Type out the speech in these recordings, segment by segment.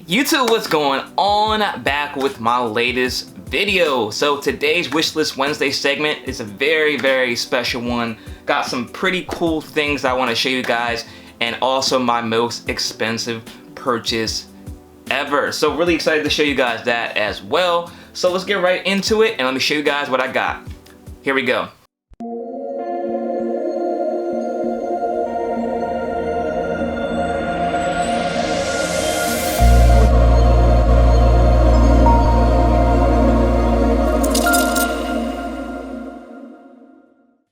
YouTube, what's going on? Back with my latest video. So today's Wishlist Wednesday segment is a very special one. Got some pretty cool things I want to show you guys, and also my most expensive purchase ever. So really excited to show you guys that as well. So let's get right into it and let me show you guys what I got. Here we go.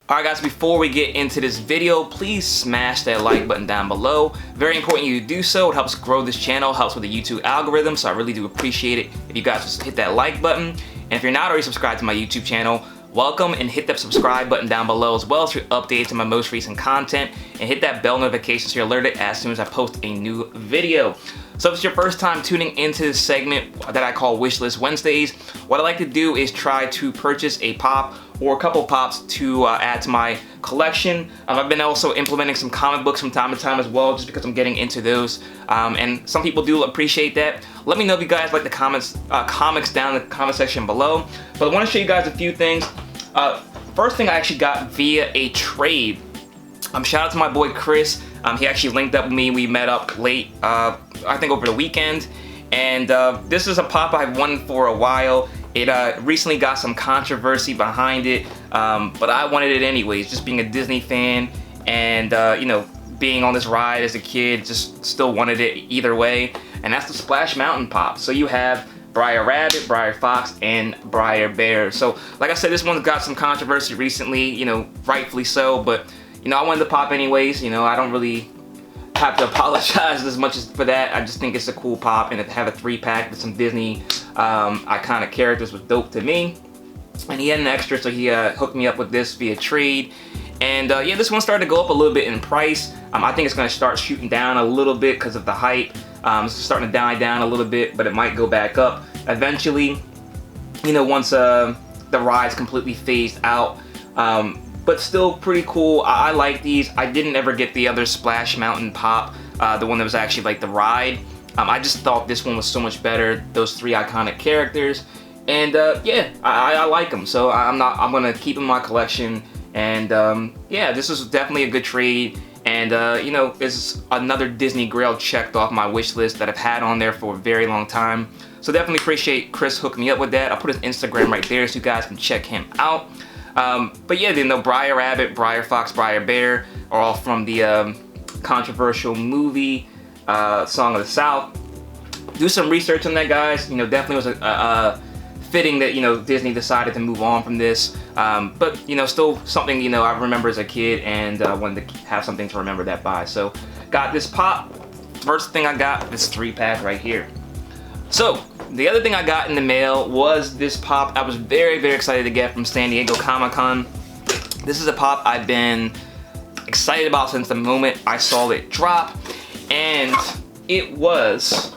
Alright guys, before we get into this video, please smash that like button down below. Very important you do so. It helps grow this channel, helps with the YouTube algorithm, so I really do appreciate it if you guys just hit that like button. And if you're not already subscribed to my YouTube channel, welcome, and hit that subscribe button down below as well so you're updated to my most recent content, and hit that bell notification so you're alerted as soon as I post a new video. So if it's your first time tuning into this segment that I call Wishlist Wednesdays, what I like to do is try to purchase a pop or a couple pops to add to my collection. I've been also implementing some comic books from time to time as well, just because I'm getting into those, and some people do appreciate that. Let me know if you guys like the comics down in the comment section below. But I want to show you guys a few things. First thing I actually got via a trade. Shout out to my boy Chris. He actually linked up with me. We met up late, I think over the weekend. And this is a pop I've wanted for a while. It recently got some controversy behind it, but I wanted it anyways, just being a Disney fan and, you know, being on this ride as a kid, just still wanted it either way. And that's the Splash Mountain Pop. So you have Briar Rabbit, Briar Fox, and Briar Bear. So like I said, this one's got some controversy recently, you know, rightfully so, but you know, I wanted the pop anyways. You know, I don't really have to apologize as much as for that. I just think it's a cool pop, and to have a 3-pack with some Disney iconic characters was dope to me. And he had an extra, so he hooked me up with this via trade. And yeah, this one started to go up a little bit in price. I think it's going to start shooting down a little bit because of the hype. It's starting to die down a little bit, but it might go back up eventually, you know, once the ride's completely phased out. But still pretty cool. I like these. I didn't ever get the other Splash Mountain Pop, the one that was actually like the ride. I just thought this one was so much better. Those 3 iconic characters, and yeah, I like them. So I'm gonna keep them in my collection. And yeah, this is definitely a good trade. And you know, it's another Disney Grail checked off my wish list that I've had on there for a very long time. So definitely appreciate Chris hooking me up with that. I'll put his Instagram right there so you guys can check him out. But yeah, you know, Briar Rabbit, Briar Fox, Briar Bear are all from the controversial movie Song of the South. Do some research on that, guys. You know, definitely was fitting that, you know, Disney decided to move on from this. But you know, still something, you know, I remember as a kid, and wanted to have something to remember that by. So got this pop. First thing I got, this 3-pack right here. So the other thing I got in the mail was this pop I was very excited to get from San Diego Comic-Con. This is a pop I've been excited about since the moment I saw it drop, and it was,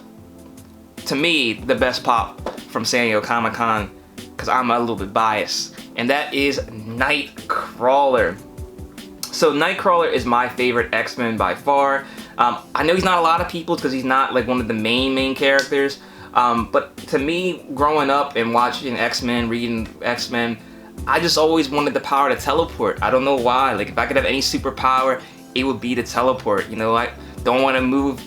to me, the best pop from San Diego Comic-Con, because I'm a little bit biased, and that is Nightcrawler. So Nightcrawler is my favorite X-Men by far. I know he's not a lot of people's because he's not like one of the main characters. But to me, growing up and watching X-Men, reading X-Men, I just always wanted the power to teleport. I don't know why. Like, if I could have any superpower, it would be to teleport. You know, I don't want to move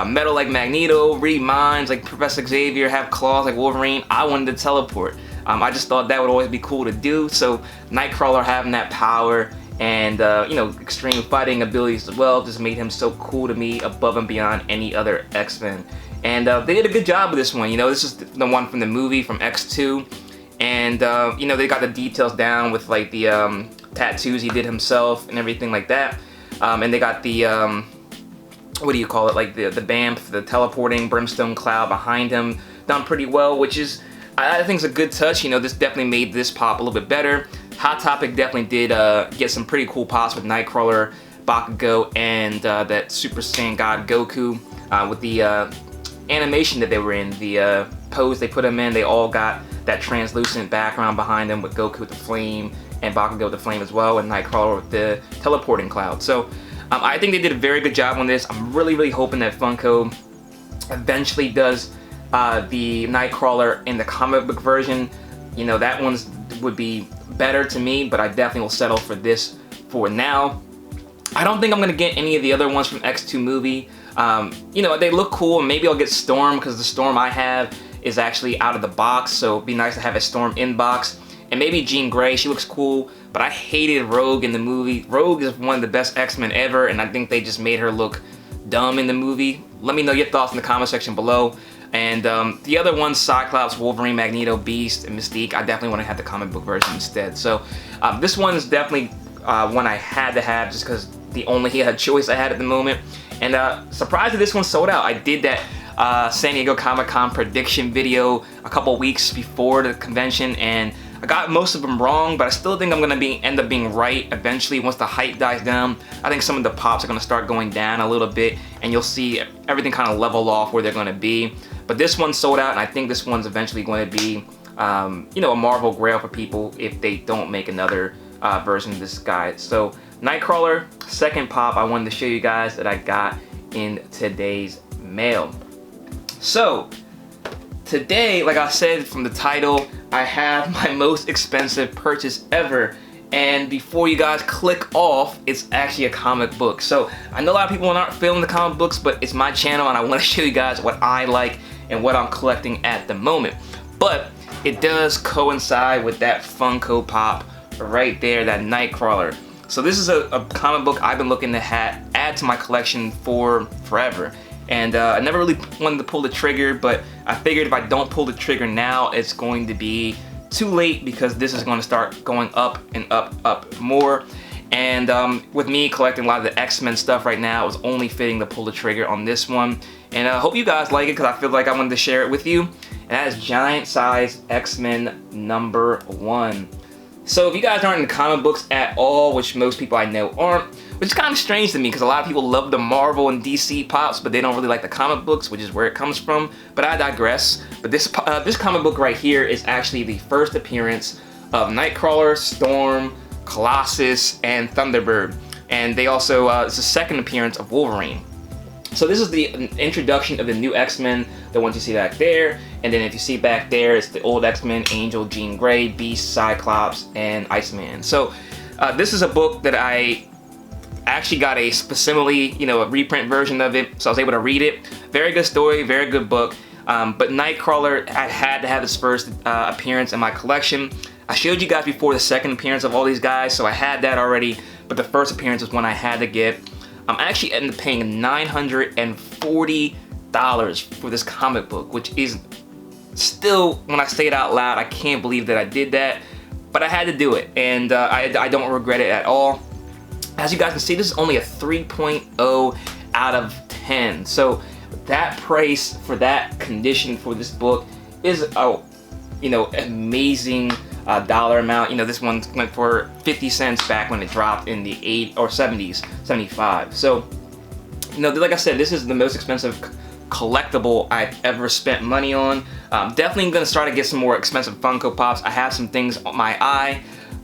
metal like Magneto, read minds like Professor Xavier, have claws like Wolverine. I wanted to teleport. I just thought that would always be cool to do. So Nightcrawler having that power and you know, extreme fighting abilities as well just made him so cool to me, above and beyond any other X-Men. And they did a good job with this one. You know, this is the one from the movie, from X2. And, you know, they got the details down with, like, the tattoos he did himself and everything like that. And they got the, what do you call it, like, the BAMF, the teleporting brimstone cloud behind him done pretty well, which is, I think, is a good touch. You know, this definitely made this pop a little bit better. Hot Topic definitely did get some pretty cool pops with Nightcrawler, Bakugo, and that Super Saiyan God Goku with the animation that they were in, the pose they put them in. They all got that translucent background behind them with Goku with the flame and Bakugo with the flame as well, and Nightcrawler with the teleporting cloud. So I think they did a very good job on this. I'm really hoping that Funko eventually does the Nightcrawler in the comic book version, you know, that one would be better to me, but I definitely will settle for this for now. I don't think I'm gonna get any of the other ones from X2 movie. You know, they look cool, and maybe I'll get Storm, because the Storm I have is actually out of the box, so it'd be nice to have a Storm in box. And maybe Jean Grey, she looks cool, but I hated Rogue in the movie. Rogue is one of the best X-Men ever, and I think they just made her look dumb in the movie. Let me know your thoughts in the comment section below. And the other ones, Cyclops, Wolverine, Magneto, Beast, and Mystique, I definitely want to have the comic book version instead. So this one is definitely one I had to have, just because the only choice I had at the moment. And surprised that this one sold out. I did that San Diego Comic-Con prediction video a couple weeks before the convention, and I got most of them wrong, but I still think I'm gonna end up being right eventually once the hype dies down. I think some of the pops are gonna start going down a little bit, and you'll see everything kind of level off where they're gonna be. But this one sold out, and I think this one's eventually going to be, you know, a Marvel grail for people if they don't make another version of this guy. So Nightcrawler, second pop I wanted to show you guys that I got in today's mail. So today, like I said from the title, I have my most expensive purchase ever. And before you guys click off, it's actually a comic book. So I know a lot of people aren't feeling the comic books, but it's my channel and I want to show you guys what I like and what I'm collecting at the moment. But it does coincide with that Funko Pop right there, that Nightcrawler. So this is a comic book I've been looking to add to my collection for forever. And I never really wanted to pull the trigger, but I figured if I don't pull the trigger now, it's going to be too late, because this is going to start going up and up more. And with me collecting a lot of the X-Men stuff right now, it was only fitting to pull the trigger on this one. And I hope you guys like it, because I feel like I wanted to share it with you. And that is Giant Size X-Men #1. So if you guys aren't into comic books at all, which most people I know aren't, which is kind of strange to me, because a lot of people love the Marvel and DC pops, but they don't really like the comic books, which is where it comes from. But I digress. But this comic book right here is actually the first appearance of Nightcrawler, Storm, Colossus, and Thunderbird. And they also, it's the second appearance of Wolverine. So this is the introduction of the new X-Men, the ones you see back there. And then if you see back there, it's the old X-Men, Angel, Jean Grey, Beast, Cyclops, and Iceman. So this is a book that I actually got a facsimile, you know, a reprint version of it, so I was able to read it. Very good story, very good book. But Nightcrawler, I had to have his first appearance in my collection. I showed you guys before the second appearance of all these guys, so I had that already, but the first appearance was one I had to get. I'm actually ended up paying $940 for this comic book, which is still, when I say it out loud, I can't believe that I did that, but I had to do it, and I don't regret it at all. As you guys can see, this is only a 3.0 out of 10. So that price for that condition for this book is you know, amazing dollar amount. You know, this one went for 50 cents back when it dropped in the 80s or 70s, 75. So, you know, like I said, this is the most expensive collectible I've ever spent money on. Definitely gonna start to get some more expensive Funko Pops. I have some things on my eye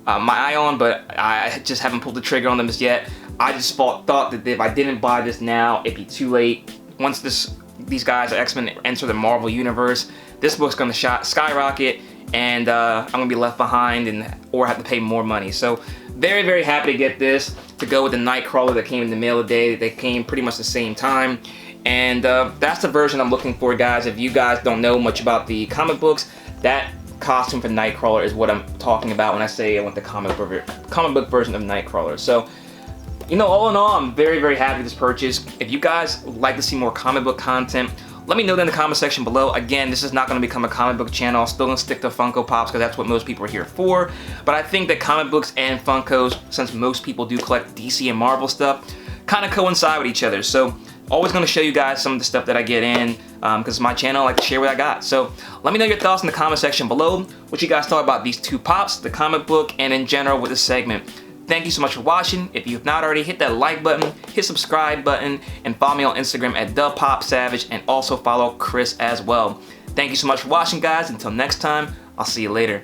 on, but I just haven't pulled the trigger on them just yet. I just thought that if I didn't buy this now, it'd be too late. Once these guys, X-Men, enter the Marvel universe, this book's gonna skyrocket, and I'm gonna be left behind or have to pay more money. So very, very happy to get this to go with the Nightcrawler that came in the mail today. They came pretty much the same time. And that's the version I'm looking for, guys. If you guys don't know much about the comic books, that costume for Nightcrawler is what I'm talking about when I say I want the comic book version of Nightcrawler. So, you know, all in all, I'm very, very happy with this purchase. If you guys would like to see more comic book content, let me know that in the comment section below. Again, this is not going to become a comic book channel. I'm still going to stick to Funko Pops because that's what most people are here for. But I think that comic books and Funkos, since most people do collect DC and Marvel stuff, kind of coincide with each other. So always going to show you guys some of the stuff that I get in, because my channel, I like to share what I got. So let me know your thoughts in the comment section below, what you guys thought about these two pops, the comic book, and in general with this segment. Thank you so much for watching. If you have not already, hit that like button, hit subscribe button, and follow me on Instagram at ThePopSavage, and also follow Chris as well. Thank you so much for watching, guys. Until next time, I'll see you later.